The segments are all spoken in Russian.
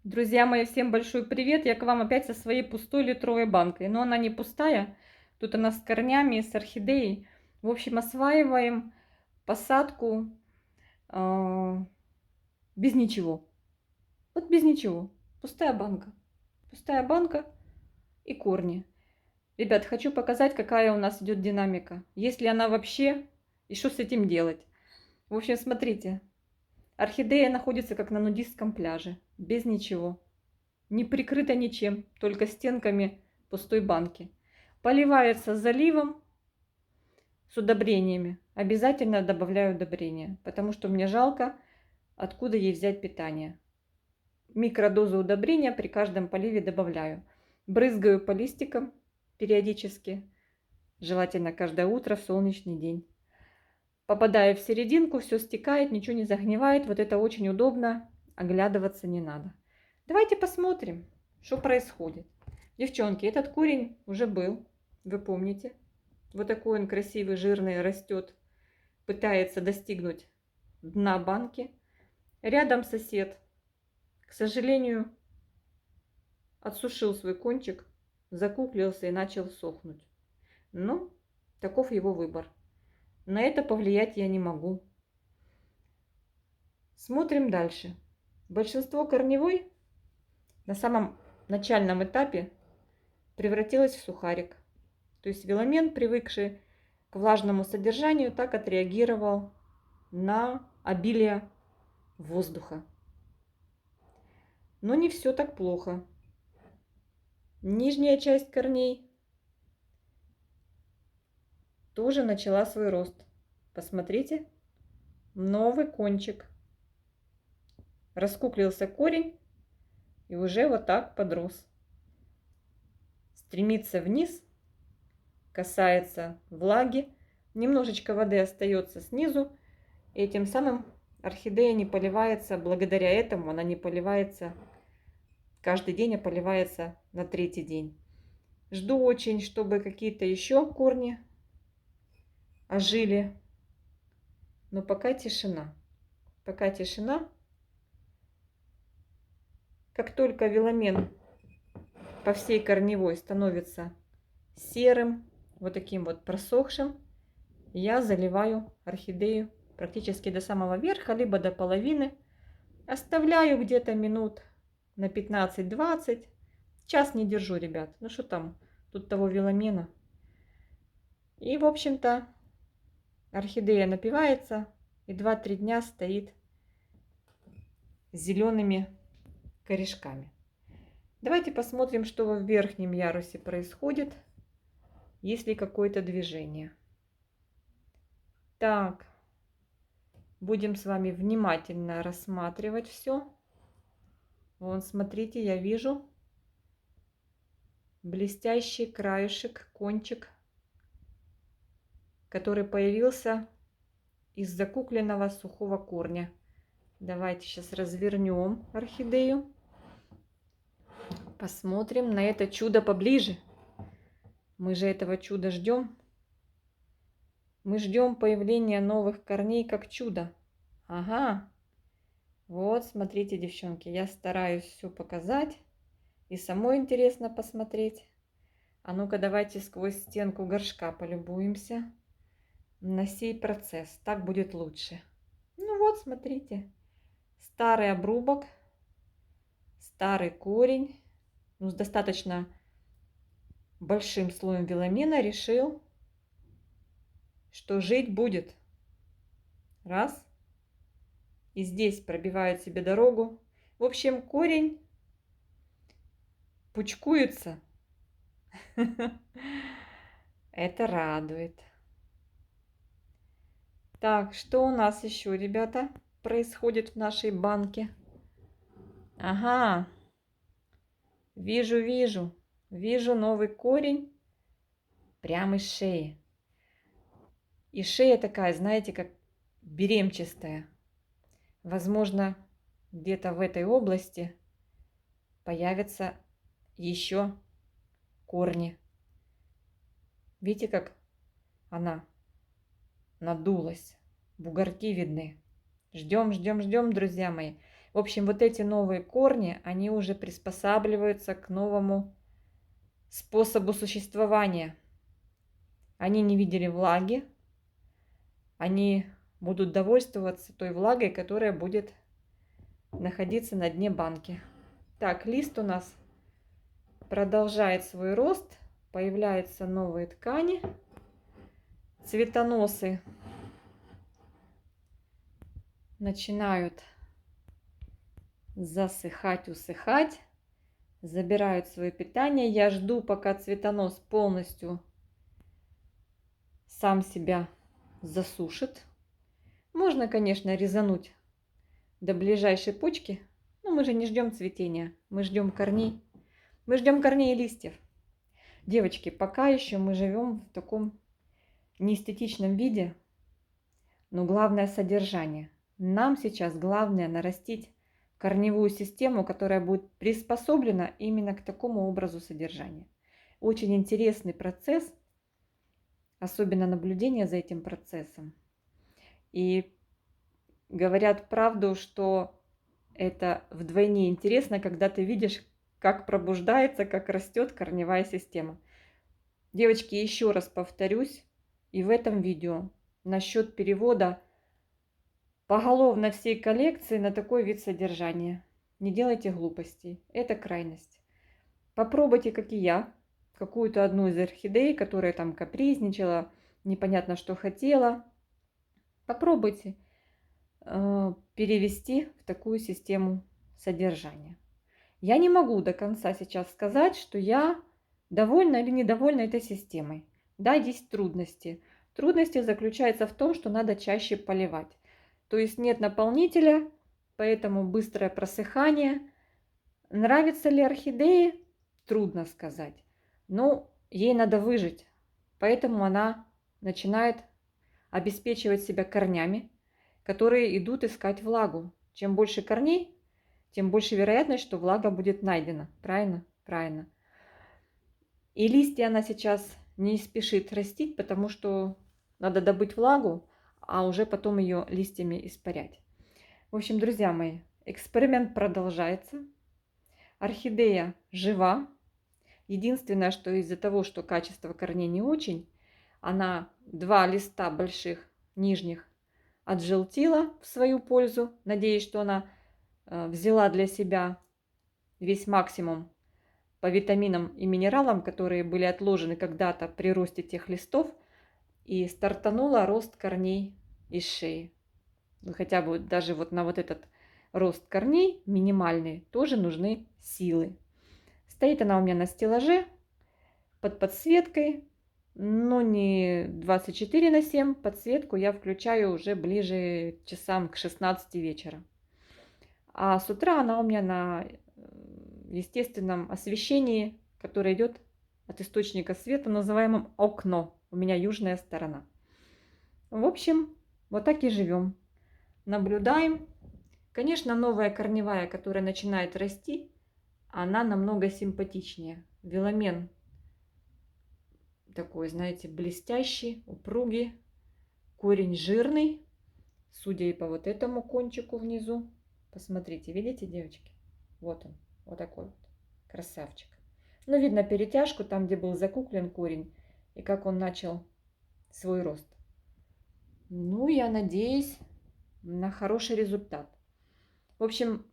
Друзья мои, всем большой привет! Я к вам опять со своей пустой литровой банкой. Но она не пустая. Тут она с корнями, с орхидеей. В общем, осваиваем посадку а, без ничего. Вот без ничего. Пустая банка. Пустая банка и корни. Ребят, хочу показать, какая у нас идет динамика. Есть ли она вообще и что с этим делать. В общем, смотрите. Орхидея находится как на нудистском пляже. Без ничего. Не прикрыта ничем, только стенками пустой банки. Поливается заливом с удобрениями. Обязательно добавляю удобрения, потому что мне жалко, откуда ей взять питание. Микродозу удобрения при каждом поливе добавляю. Брызгаю по листикам периодически, желательно каждое утро в солнечный день. Попадаю в серединку, все стекает, ничего не загнивает. Вот это очень удобно, оглядываться не надо. Давайте посмотрим, что происходит. Девчонки, этот корень уже был, вы помните. Вот такой он красивый, жирный, растет, пытается достигнуть дна банки. Рядом сосед, к сожалению, отсушил свой кончик, закуклился и начал сохнуть. Но таков его выбор. На это повлиять я не могу. Смотрим дальше. Большинство корневой на самом начальном этапе превратилось в сухарик. То есть веломен, привыкший к влажному содержанию, так отреагировал на обилие воздуха. Но не все так плохо. Нижняя часть корней тоже начала свой рост. Посмотрите, новый кончик. Раскуклился корень и уже вот так подрос. Стремится вниз, касается влаги. Немножечко воды остается снизу. И тем самым орхидея не поливается, благодаря этому она не поливается каждый день, а поливается на третий день. Жду очень, чтобы какие-то еще корни ожили. Но пока тишина. Пока тишина. Как только веломен по всей корневой становится серым, вот таким вот просохшим, я заливаю орхидею практически до самого верха, либо до половины. Оставляю где-то минут на 15-20. Час не держу, ребят. Ну что там, тут того веломена. И, в общем-то, орхидея напивается и 2-3 дня стоит с зелеными корешками. Давайте посмотрим, что в верхнем ярусе происходит, есть ли какое-то движение. Так, будем с вами внимательно рассматривать все. Вон, смотрите, я вижу блестящий краешек, кончик, который появился из закукленного сухого корня. Давайте сейчас развернем орхидею. Посмотрим на это чудо поближе. Мы же этого чуда ждем. Мы ждем появления новых корней как чудо. Ага. Вот, смотрите, девчонки, я стараюсь все показать. И самой интересно посмотреть. А ну-ка, давайте сквозь стенку горшка полюбуемся на сей процесс. Так будет лучше. Ну вот, смотрите. Старый обрубок, старый корень. Ну, с достаточно большим слоем веломена решил, что жить будет. Раз. И здесь пробивает себе дорогу. В общем, корень пучкуется. Это радует. Так, что у нас еще, ребята, происходит в нашей банке? Ага, вижу новый корень прямо из шеи. И шея такая, знаете, как беремчатая. Возможно, где-то в этой области появятся еще корни. Видите, как она надулась. Бугорки видны. Ждем, друзья мои. В общем, вот эти новые корни, они уже приспосабливаются к новому способу существования. Они не видели влаги, они будут довольствоваться той влагой, которая будет находиться на дне банки. Так, лист у нас продолжает свой рост, появляются новые ткани, цветоносы начинают засыхать, усыхать, забирают свое питание. Я жду, пока цветонос полностью сам себя засушит. Можно, конечно, резануть до ближайшей почки, но мы же не ждем цветения, мы ждем корней. Мы ждем корней и листьев. Девочки, пока еще мы живем в таком неэстетичном виде, но главное содержание. Нам сейчас главное нарастить корневую систему, которая будет приспособлена именно к такому образу содержания. Очень интересный процесс, особенно наблюдение за этим процессом. И говорят правду, что это вдвойне интересно, когда ты видишь, как пробуждается, как растет корневая система. Девочки, еще раз повторюсь, и в этом видео насчет перевода поголовно всей коллекции на такой вид содержания. Не делайте глупостей, это крайность. Попробуйте, как и я, какую-то одну из орхидей, которая там капризничала, непонятно что хотела. Попробуйте перевести в такую систему содержания. Я не могу до конца сейчас сказать, что я довольна или недовольна этой системой. Да, есть трудности. Трудности заключаются в том, что надо чаще поливать. То есть нет наполнителя, поэтому быстрое просыхание. Нравится ли орхидее? Трудно сказать. Но ей надо выжить. Поэтому она начинает обеспечивать себя корнями, которые идут искать влагу. Чем больше корней, тем больше вероятность, что влага будет найдена. Правильно? Правильно. И листья она сейчас не спешит растить, потому что надо добыть влагу, а уже потом ее листьями испарять. В общем, друзья мои, эксперимент продолжается. Орхидея жива. Единственное, что из-за того, что качество корней не очень, она 2 листа больших нижних отжелтила в свою пользу. Надеюсь, что она взяла для себя весь максимум по витаминам и минералам, которые были отложены когда-то при росте тех листов, и стартанула рост корней из шеи. Хотя бы даже вот на вот этот рост корней минимальный тоже нужны силы. Стоит она у меня на стеллаже под подсветкой, но не 24/7. Подсветку я включаю уже ближе часам к 16 вечера. А с утра она у меня на естественном освещении, которое идет от источника света, называемом окно. У меня южная сторона. В общем, вот так и живем. Наблюдаем. Конечно, новая корневая, которая начинает расти, она намного симпатичнее. Веломен такой, знаете, блестящий, упругий. Корень жирный. Судя и по вот этому кончику внизу. Посмотрите, видите, девочки? Вот он, вот такой вот красавчик. Ну, видно перетяжку там, где был закуклен корень, и как он начал свой рост. Ну, я надеюсь на хороший результат. В общем,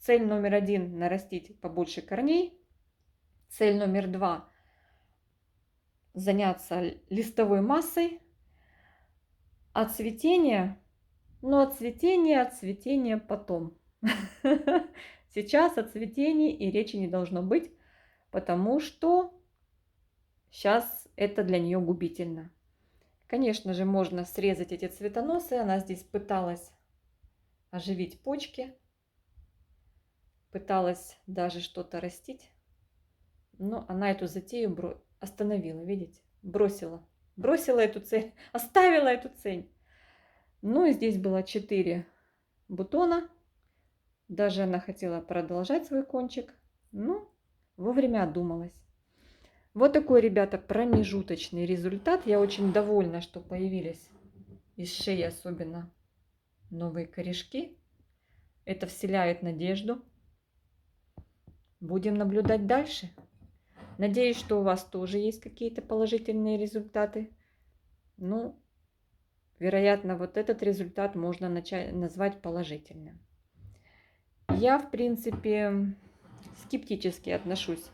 цель номер 1 – нарастить побольше корней. Цель номер 2 – заняться листовой массой. А цветение, ну, от цветения потом. Сейчас о цветении и речи не должно быть, потому что сейчас это для нее губительно. Конечно же, можно срезать эти цветоносы. Она здесь пыталась оживить почки, пыталась даже что-то растить, но она эту затею остановила, видите, бросила эту цель, оставила эту цель. Ну и здесь было 4 бутона. Даже она хотела продолжать свой кончик, но вовремя одумалась. Вот такой, ребята, промежуточный результат. Я очень довольна, что появились из шеи особенно новые корешки. Это вселяет надежду. Будем наблюдать дальше. Надеюсь, что у вас тоже есть какие-то положительные результаты. Ну, вероятно, вот этот результат можно назвать положительным. Я, в принципе, скептически отношусь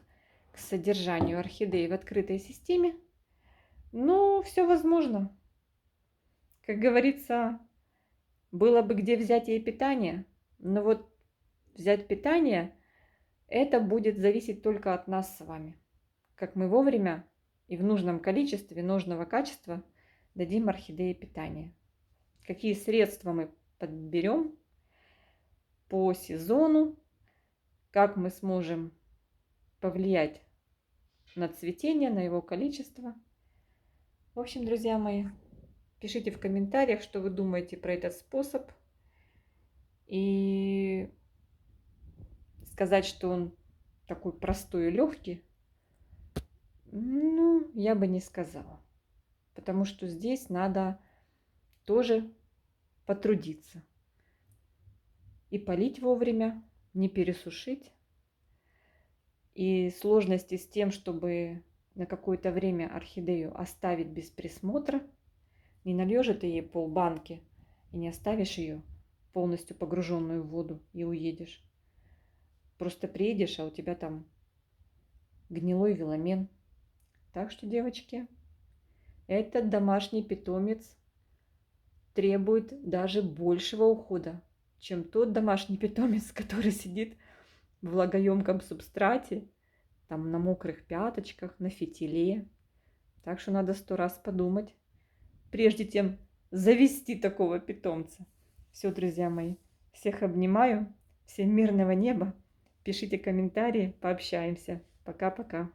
к содержанию орхидей в открытой системе, но все возможно. Как говорится, было бы где взять ей питание, но вот взять питание, это будет зависеть только от нас с вами. Как мы вовремя и в нужном количестве, нужного качества дадим орхидее питание. Какие средства мы подберем по сезону, как мы сможем повлиять на цветение, на его количество. В общем, друзья мои, пишите в комментариях, что вы думаете про этот способ. И сказать, что он такой простой и легкий, ну, я бы не сказала. Потому что здесь надо тоже потрудиться. И полить вовремя, не пересушить. И сложности с тем, чтобы на какое-то время орхидею оставить без присмотра. Не нальешь ты ей полбанки и не оставишь ее полностью погруженную в воду и уедешь. Просто приедешь, а у тебя там гнилой веломен. Так что, девочки, этот домашний питомец требует даже большего ухода, чем тот домашний питомец, который сидит в влагоемком субстрате, там на мокрых пяточках, на фитиле. Так что надо 100 раз подумать, прежде чем завести такого питомца. Все, друзья мои, всех обнимаю, всем мирного неба. Пишите комментарии, пообщаемся. Пока-пока.